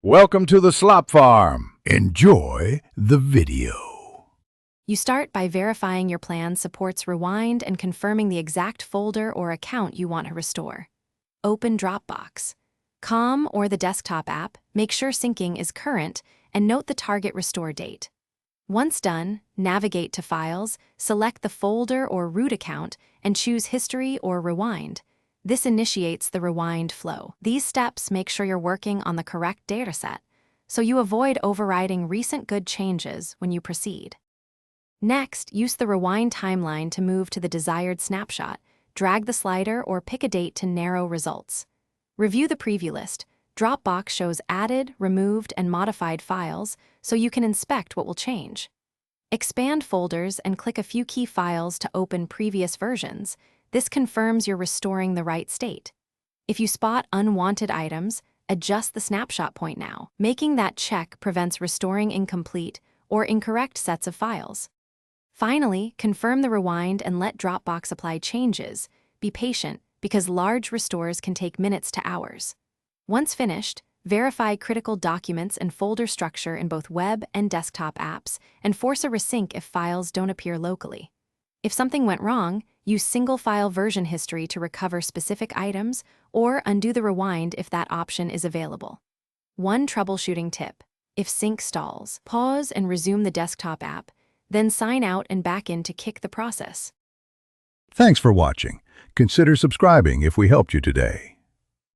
Welcome to the Slop Farm. Enjoy the video. You start by verifying your plan supports Rewind and confirming the exact folder or account you want to restore. Open Dropbox. Com or the desktop app, make sure syncing is current, and note the target restore date. Once done, navigate to Files, select the folder or root account, and choose History or Rewind. This initiates the rewind flow. These steps make sure you're working on the correct dataset, so you avoid overriding recent good changes when you proceed. Next, use the rewind timeline to move to the desired snapshot. Drag the slider or pick a date to narrow results. Review the preview list. Dropbox shows added, removed, and modified files, so you can inspect what will change. Expand folders and click a few key files to open previous versions. This confirms you're restoring the right state. If you spot unwanted items, adjust the snapshot point now. Making that check prevents restoring incomplete or incorrect sets of files. Finally, confirm the rewind and let Dropbox apply changes. Be patient, because large restores can take minutes to hours. Once finished, verify critical documents and folder structure in both web and desktop apps, and force a resync if files don't appear locally. If something went wrong, use single-file version history to recover specific items, or undo the rewind if that option is available. One troubleshooting tip: if sync stalls, pause and resume the desktop app, then sign out and back in to kick the process. Thanks for watching. Consider subscribing if we helped you today.